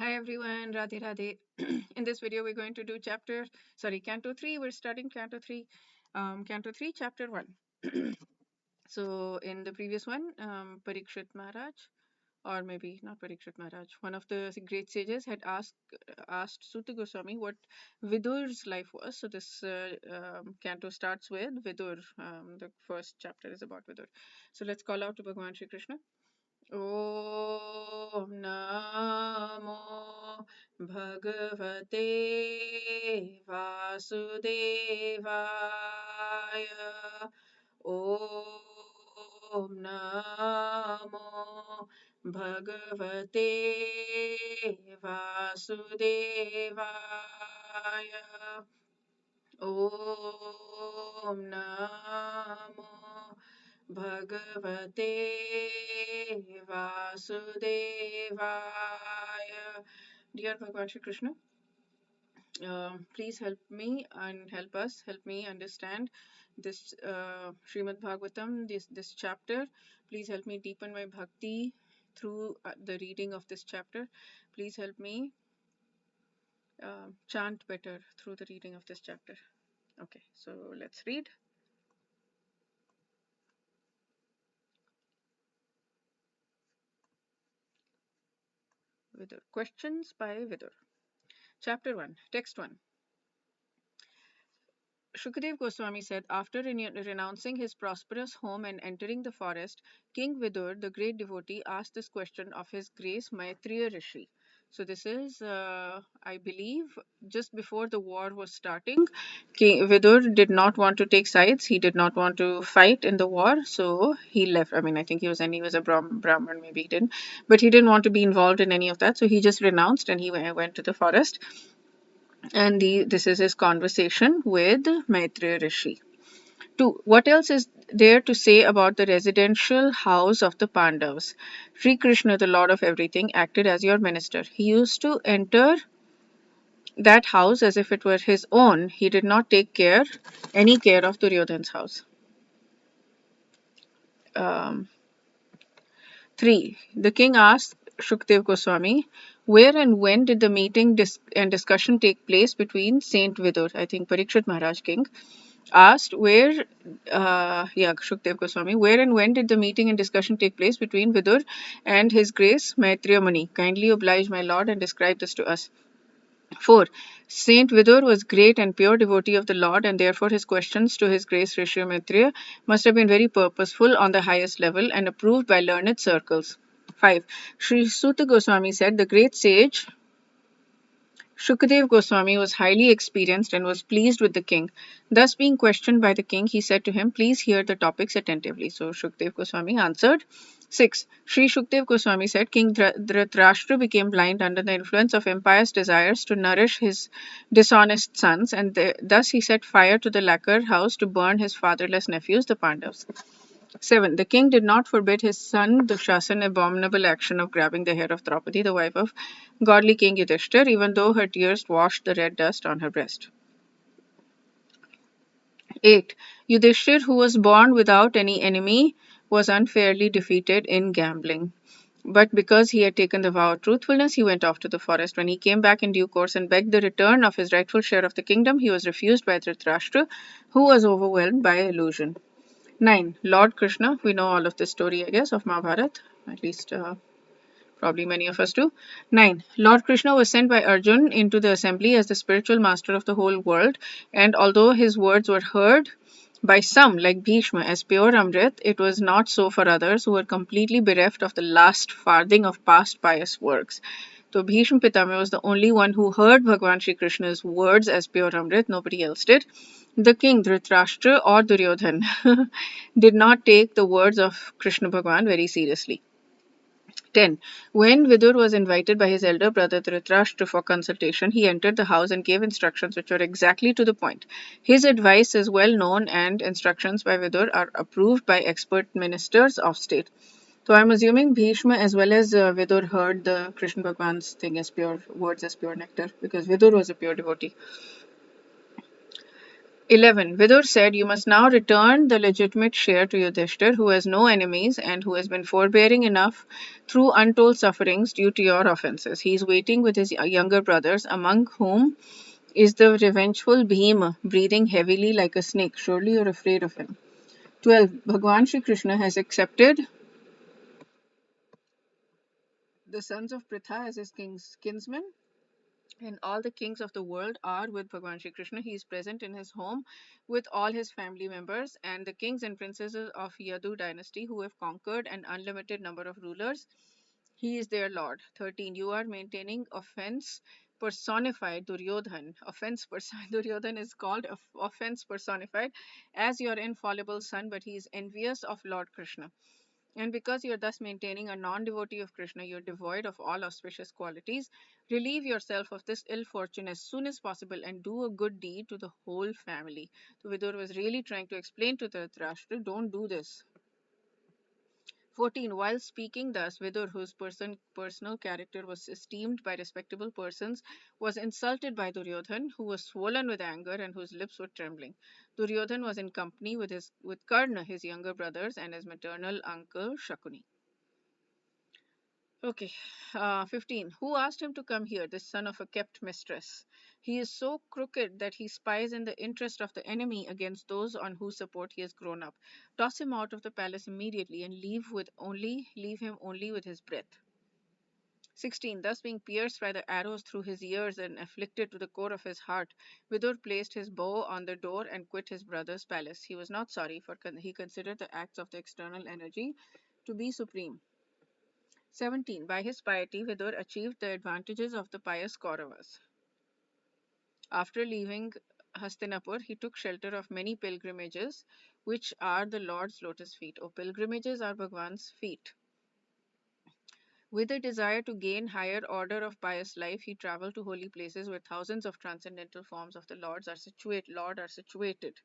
Hi everyone, Radhe Radhe. In this video, we're going to do Canto 3. We're starting Canto 3, Canto 3, Chapter 1. So, in the previous one, Parikshit Maharaj, or maybe not Parikshit Maharaj, one of the great sages had asked Suta Goswami what Vidur's life was. So, this canto starts with Vidur. The first chapter is about Vidur. So, let's call out to Bhagavan Shri Krishna. ॐ नमो भगवते वासुदेवाय ॐ नमो भगवते वासुदेवाय ॐ नमो भगवते वासुदेवाय. Dear Bhagavan Shri Krishna, please help me and help me understand this Srimad Bhagavatam, this chapter. Please help me deepen my bhakti through the reading of this chapter. Please help me chant better through the reading of this chapter. Okay, so let's read. Vidur. Questions by Vidur. Chapter 1, Text 1. Shukadev Goswami said, after renouncing his prosperous home and entering the forest, King Vidur, the great devotee, asked this question of his grace Maitreya Rishi. So this is, I believe, just before the war was starting. King Vidur did not want to take sides. He did not want to fight in the war, so he left. I mean, I think he was a Brahmin, maybe he didn't, but he didn't want to be involved in any of that. So he just renounced and he went to the forest. And this is his conversation with Maitreya Rishi. 2. What else is there to say about the residential house of the Pandavas? Sri Krishna, the Lord of everything, acted as your minister. He used to enter that house as if it were his own. He did not take any care of Duryodhan's house. 3. The king asked Shukdev Goswami, where and when did the meeting and discussion take place between Saint Vidur, I think Parikshit Maharaj King, asked Shukdev Goswami, where and when did the meeting and discussion take place between Vidur and His Grace Maitreya Muni? Kindly oblige my lord and describe this to us. 4. Saint Vidur was great and pure devotee of the Lord, and therefore his questions to His Grace Rishi Maitreya must have been very purposeful on the highest level and approved by learned circles. 5. Sri Suta Goswami said, the great sage Shukadev Goswami was highly experienced and was pleased with the king. Thus, being questioned by the king, he said to him, please hear the topics attentively. So, Shukadev Goswami answered. 6. Sri Shukadev Goswami said, King Dhritarashtra became blind under the influence of impious desires to nourish his dishonest sons, and thus he set fire to the lacquer house to burn his fatherless nephews, the Pandavas. 7. The king did not forbid his son Dushasana abominable action of grabbing the hair of Draupadi, the wife of godly King Yudhishthir, even though her tears washed the red dust on her breast. 8. Yudhishthir, who was born without any enemy, was unfairly defeated in gambling. But because he had taken the vow of truthfulness, he went off to the forest. When he came back in due course and begged the return of his rightful share of the kingdom, he was refused by Dhritarashtra, who was overwhelmed by illusion. 9. Lord Krishna, we know all of this story, I guess, of Mahabharata, at least probably many of us do. 9. Lord Krishna was sent by Arjun into the assembly as the spiritual master of the whole world, and although his words were heard by some, like Bhishma, as pure Amrit, it was not so for others who were completely bereft of the last farthing of past pious works. So Bhishma Pitama was the only one who heard Bhagavan Shri Krishna's words as pure Amrit, nobody else did. The king Dhritarashtra or Duryodhan did not take the words of Krishna Bhagavan very seriously. 10. When Vidur was invited by his elder brother Dhritarashtra for consultation, he entered the house and gave instructions which were exactly to the point. His advice is well known and instructions by Vidur are approved by expert ministers of state. So I'm assuming Bhishma as well as Vidur heard the Krishna Bhagwan's thing as pure words as pure nectar, because Vidur was a pure devotee. 11. Vidur said, "You must now return the legitimate share to Yudhishthir, who has no enemies and who has been forbearing enough through untold sufferings due to your offenses. He is waiting with his younger brothers, among whom is the revengeful Bhima, breathing heavily like a snake. Surely you're afraid of him." 12. Bhagwan Shri Krishna has accepted the sons of Pritha as his kinsmen, and all the kings of the world are with Bhagwan Shri Krishna. He is present in his home with all his family members, and the kings and princesses of Yadu dynasty who have conquered an unlimited number of rulers. He is their lord. 13. You are maintaining offense personified Duryodhan. Duryodhan is called offense personified as your infallible son, but he is envious of Lord Krishna. And because you are thus maintaining a non devotee of Krishna, you are devoid of all auspicious qualities. Relieve yourself of this ill fortune as soon as possible and do a good deed to the whole family. So Vidur was really trying to explain to Dhritarashtra, don't do this. 14. While speaking thus, Vidur, whose personal character was esteemed by respectable persons, was insulted by Duryodhan, who was swollen with anger and whose lips were trembling. Duryodhan was in company with Karna, his younger brothers, and his maternal uncle Shakuni. Okay, 15. Who asked him to come here, this son of a kept mistress? He is so crooked that he spies in the interest of the enemy against those on whose support he has grown up. Toss him out of the palace immediately and leave him only with his breath. 16. Thus being pierced by the arrows through his ears and afflicted to the core of his heart, Vidur placed his bow on the door and quit his brother's palace. He was not sorry, for he considered the acts of the external energy to be supreme. 17. By his piety, Vidur achieved the advantages of the pious Kauravas. After leaving Hastinapur, he took shelter of many pilgrimages, which are the Lord's lotus feet. Or pilgrimages are Bhagwan's feet. With a desire to gain higher order of pious life, he traveled to holy places where thousands of transcendental forms of the Lord are situated.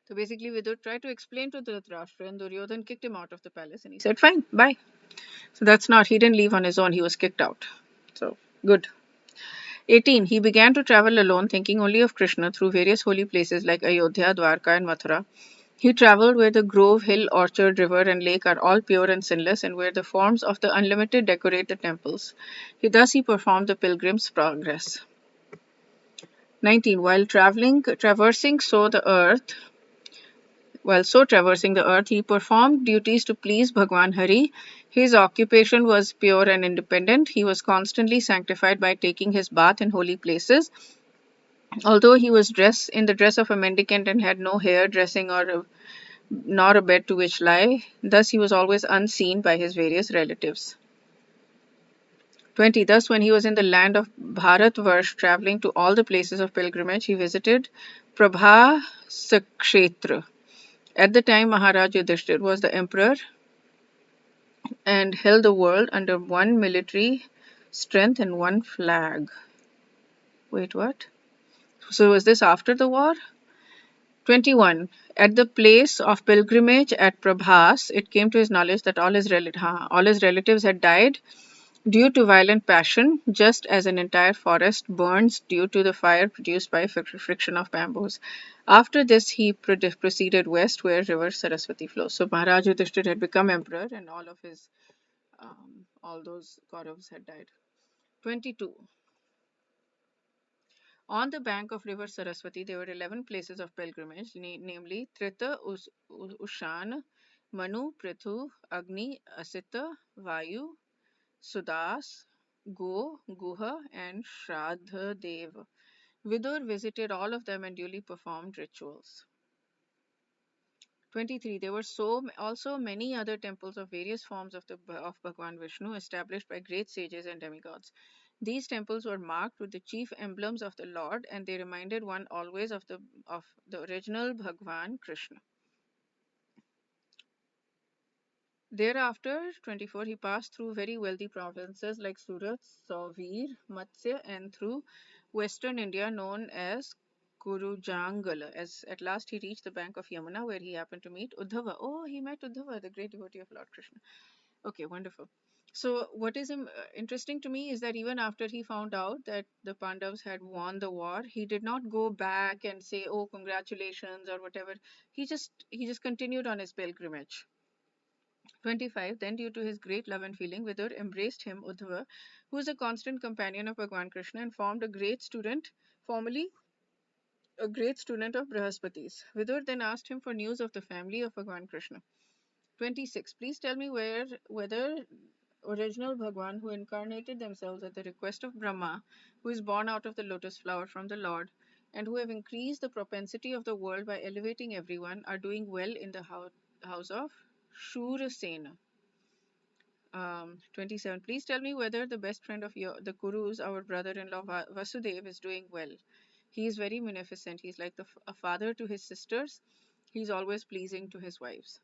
So basically, Vidur tried to explain to Dhritarashtra, and Duryodhan kicked him out of the palace, and he said, "Fine, bye." So he didn't leave on his own, he was kicked out. So, good. 18. He began to travel alone, thinking only of Krishna through various holy places like Ayodhya, Dwarka, and Mathura. He traveled where the grove, hill, orchard, river, and lake are all pure and sinless, and where the forms of the unlimited decorate the temples. He performed the pilgrim's progress. 19. While traversing the earth, he performed duties to please Bhagwan Hari. His occupation was pure and independent. He was constantly sanctified by taking his bath in holy places. Although he was dressed in the dress of a mendicant and had no hair, dressing, nor a bed to which lie, thus he was always unseen by his various relatives. 20. Thus, when he was in the land of Bharatvarsh, traveling to all the places of pilgrimage, he visited Prabhasakshetra. At the time, Maharaj Yudhishthir was the emperor and held the world under one military strength and one flag. Wait, what? So was this after the war? 21. At the place of pilgrimage at Prabhas, it came to his knowledge that all his relatives had died due to violent passion, just as an entire forest burns due to the fire produced by friction of bamboos. After this, he proceeded west where river Saraswati flows. So Maharaj Yudhishthir had become emperor and all those Kauravas had died. 22. On the bank of river Saraswati, there were 11 places of pilgrimage, namely Trita, Ushan, Manu, Prithu, Agni, Asita, Vayu, Sudas, Go, Guha, and Shraddhadev. Vidur visited all of them and duly performed rituals. 23. There were also many other temples of various forms of Bhagwan Vishnu established by great sages and demigods. These temples were marked with the chief emblems of the Lord, and they reminded one always of the original Bhagwan Krishna. Thereafter, 24, he passed through very wealthy provinces like Surat, Sauvir, Matsya, and through western India known as Kurujangala. As at last he reached the bank of Yamuna, where he happened to meet Uddhava. Oh, he met Uddhava, the great devotee of Lord Krishna. Okay, wonderful. So, what is interesting to me is that even after he found out that the Pandavas had won the war, he did not go back and say, "Oh, congratulations" or whatever. He just continued on his pilgrimage. 25. Then, due to his great love and feeling, Vidur embraced him, Uddhava, who is a constant companion of Bhagwan Krishna and formerly a great student of Brihaspati's. Vidur then asked him for news of the family of Bhagwan Krishna. 26. Please tell me whether original Bhagwan who incarnated themselves at the request of Brahma, who is born out of the lotus flower from the Lord, and who have increased the propensity of the world by elevating everyone, are doing well in the house of Shurasena. 27. Please tell me whether the best friend of the Kurus, our brother-in-law Vasudev, is doing well. He is very munificent. He's like a father to his sisters. He's always pleasing to his wives.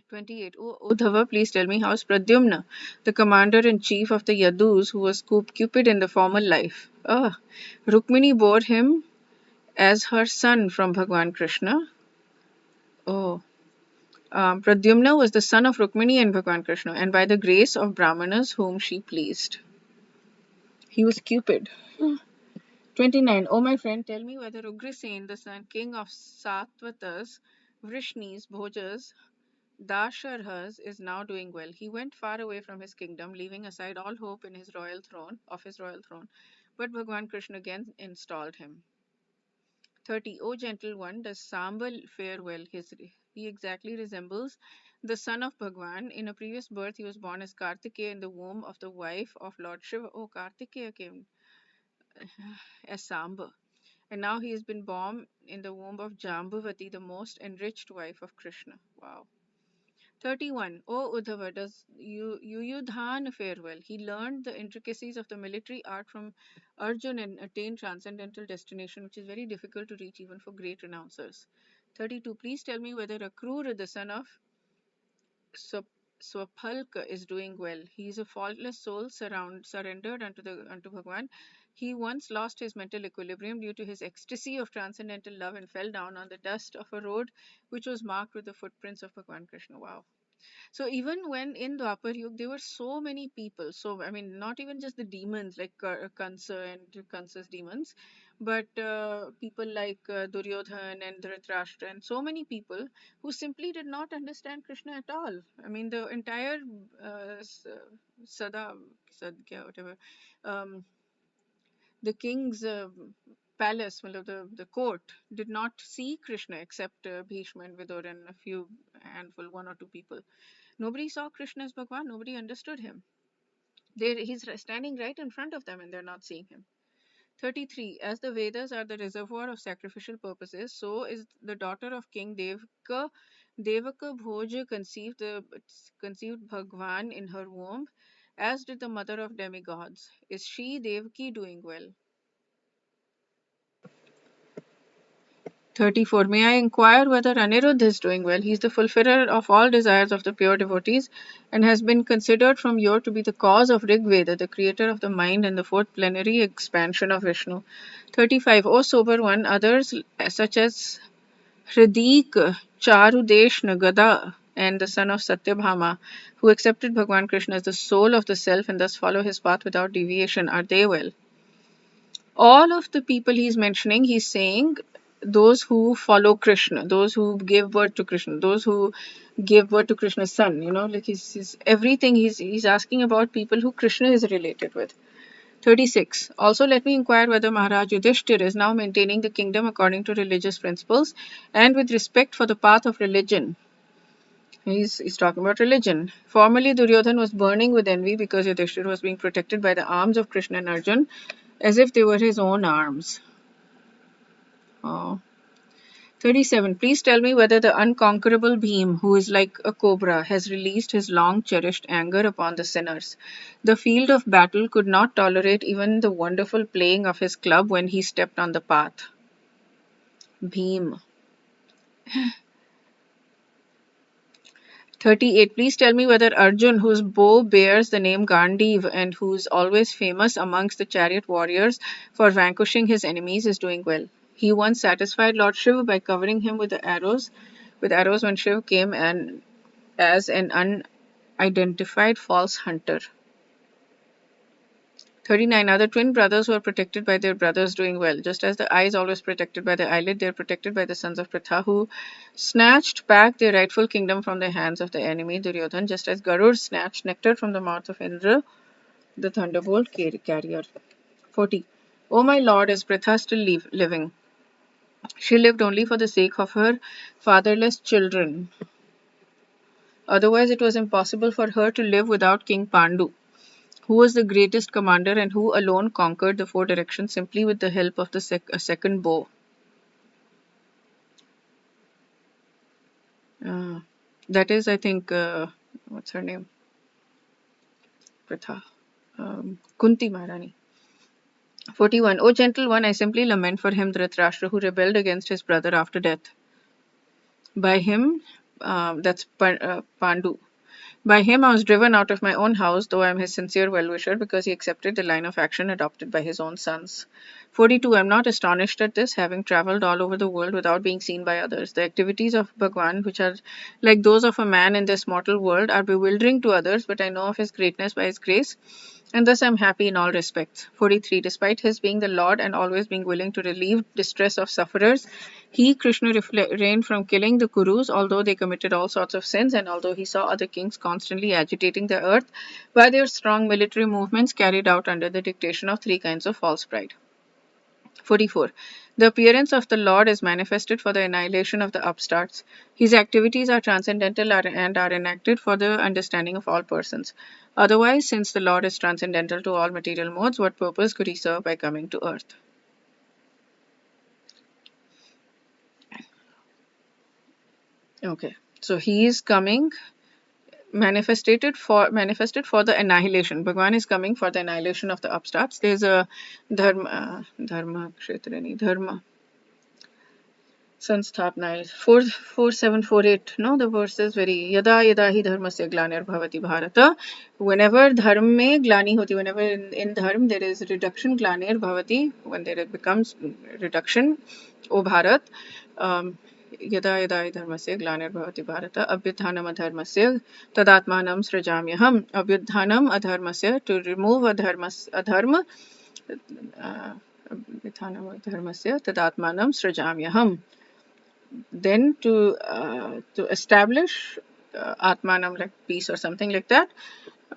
28. Oh, Uddhava, please tell me how's Pradyumna, the commander-in-chief of the Yadus, who was Cupid in the former life. Rukmini bore him as her son from Bhagwan Krishna. Oh, Pradyumna was the son of Rukmini and Bhagwan Krishna, and by the grace of Brahmanas whom she pleased. He was Cupid. 29. Oh, my friend, tell me whether Ugrasen, the son king of Satvatas, Vrishnis, Bhojas, Dasharhas, is now doing well. He went far away from his kingdom, leaving aside all hope in his royal throne, but Bhagwan Krishna again installed him. 30. O gentle one, does Sambal fare well? He exactly resembles the son of Bhagwan. In a previous birth, he was born as Kartikeya in the womb of the wife of Lord Shiva. Oh, Kartikeya came as Samba. And now he has been born in the womb of Jambavati, the most enriched wife of Krishna. Wow. 31. O Uddhava, does Yuyudhan fare well? He learned the intricacies of the military art from Arjun and attained transcendental destination, which is very difficult to reach even for great renouncers. 32. Please tell me whether Akrura, the son of Swaphalka, is doing well. He is a faultless soul surrendered unto Bhagwan. He once lost his mental equilibrium due to his ecstasy of transcendental love and fell down on the dust of a road which was marked with the footprints of Bhagwan Krishna. Wow. So even when in Dwapar Yug, there were so many people. So I mean, not even just the demons like Kansa and Kansa's demons, but people like Duryodhan and Dhritarashtra and so many people who simply did not understand Krishna at all. I mean, the entire Sada, Sadgya, whatever, um, the king's palace, well, the court, did not see Krishna except Bhishma and Vidur and a few handful, one or two people. Nobody saw Krishna as Bhagwan. Nobody understood him. He's standing right in front of them and they're not seeing him. 33. As the Vedas are the reservoir of sacrificial purposes, so is the daughter of King Devaka. Devaka Bhoja conceived Bhagwan in her womb, as did the mother of demigods. Is she, Devaki, doing well? 34. May I inquire whether Aniruddha is doing well? He is the fulfiller of all desires of the pure devotees and has been considered from yore to be the cause of Rig Veda, the creator of the mind and the fourth plenary expansion of Vishnu. 35. O sober one, others such as Hridik, Charudeshna, Gada, and the son of Satyabhama, who accepted Bhagwan Krishna as the soul of the self and thus follow his path without deviation, are they well? All of the people he's mentioning, he's saying those who follow Krishna, those who give birth to Krishna, those who give birth to Krishna's son, like he's everything he's asking about people who Krishna is related with. 36. Also, let me inquire whether Maharaj Yudhishthir is now maintaining the kingdom according to religious principles and with respect for the path of religion. He's talking about religion. Formerly, Duryodhan was burning with envy because Yudhishthir was being protected by the arms of Krishna and Arjun as if they were his own arms. Oh. 37. Please tell me whether the unconquerable Bhim, who is like a cobra, has released his long cherished anger upon the sinners. The field of battle could not tolerate even the wonderful playing of his club when he stepped on the path. Bhim. 38. Please tell me whether Arjun, whose bow bears the name Gandiv and who's always famous amongst the chariot warriors for vanquishing his enemies, is doing well. He once satisfied Lord Shiva by covering him with arrows when Shiva came and as an identified false hunter. 39. Are the twin brothers who are protected by their brothers doing well? Just as the eye is always protected by the eyelid, they are protected by the sons of Pritha who snatched back their rightful kingdom from the hands of the enemy Duryodhan, just as Garud snatched nectar from the mouth of Indra, the thunderbolt carrier. 40. O my lord, is Pritha still living? She lived only for the sake of her fatherless children. Otherwise, it was impossible for her to live without King Pandu, who was the greatest commander and who alone conquered the four directions simply with the help of the second bow. That is, I think, what's her name? Pritha. Kunti Maharani. 41. O gentle one, I simply lament for him, Dhritarashtra, who rebelled against his brother after death. By him, that's Pandu. By him I was driven out of my own house, though I am his sincere well-wisher, because he accepted the line of action adopted by his own sons. 42. I am not astonished at this, having travelled all over the world without being seen by others. The activities of Bhagwan, which are like those of a man in this mortal world, are bewildering to others, but I know of his greatness by his grace, and thus I am happy in all respects. 43. Despite his being the Lord and always being willing to relieve distress of sufferers, he, Krishna, refrained from killing the Kurus, although they committed all sorts of sins, and although he saw other kings constantly agitating the earth by their strong military movements carried out under the dictation of three kinds of false pride. 44. The appearance of the Lord is manifested for the annihilation of the upstarts. His activities are transcendental and are enacted for the understanding of all persons. Otherwise, since the Lord is transcendental to all material modes, what purpose could he serve by coming to earth? Okay, so he is coming manifested for the annihilation. Bhagwan is coming for the annihilation of the upstarts. There's a dharma Sanstapna is 4748. No, the verse is very Yada Yada hi dharmasya glanir bhavati bharata. Whenever dharma mein glani hoti, whenever in dharma there is reduction, glanir bhavati, when there becomes reduction, O Bharat, Yada Yada hi dharmasya glanir bhavati bharata, abhyudhanam adharmasya tadatmanam srajamyaham. Abhyudhanam adharmasya, to remove adharma, abhyudhanam adharmasya tadatmanam srajamyaham. Then to establish atmanam, like peace or something like that.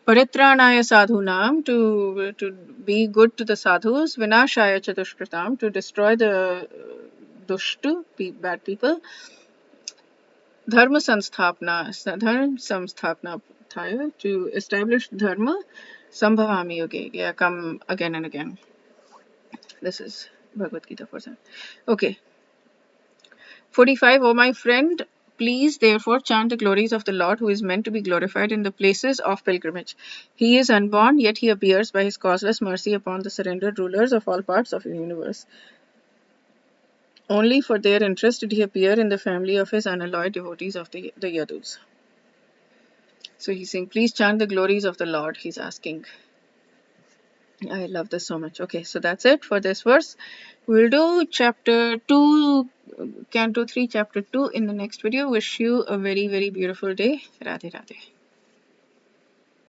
Paritranaya sadhunam, to be good to the sadhus. Vinashaya chadushkritam, to destroy the dushtu, bad people. Dharma samsthapna, to establish dharma. Sambhavami yoge, yeah, come again and again. This is Bhagavad Gita for that. Okay. 45. O my friend, please therefore chant the glories of the Lord, who is meant to be glorified in the places of pilgrimage. He is unborn, yet he appears by his causeless mercy upon the surrendered rulers of all parts of the universe. Only for their interest did he appear in the family of his unalloyed devotees of the Yadus. So he's saying, please chant the glories of the Lord, he's asking. I love this so much. Okay, so that's it for this verse. We'll do chapter 2, Canto 3, chapter 2 in the next video. Wish you a very, very beautiful day. Radhe Radhe.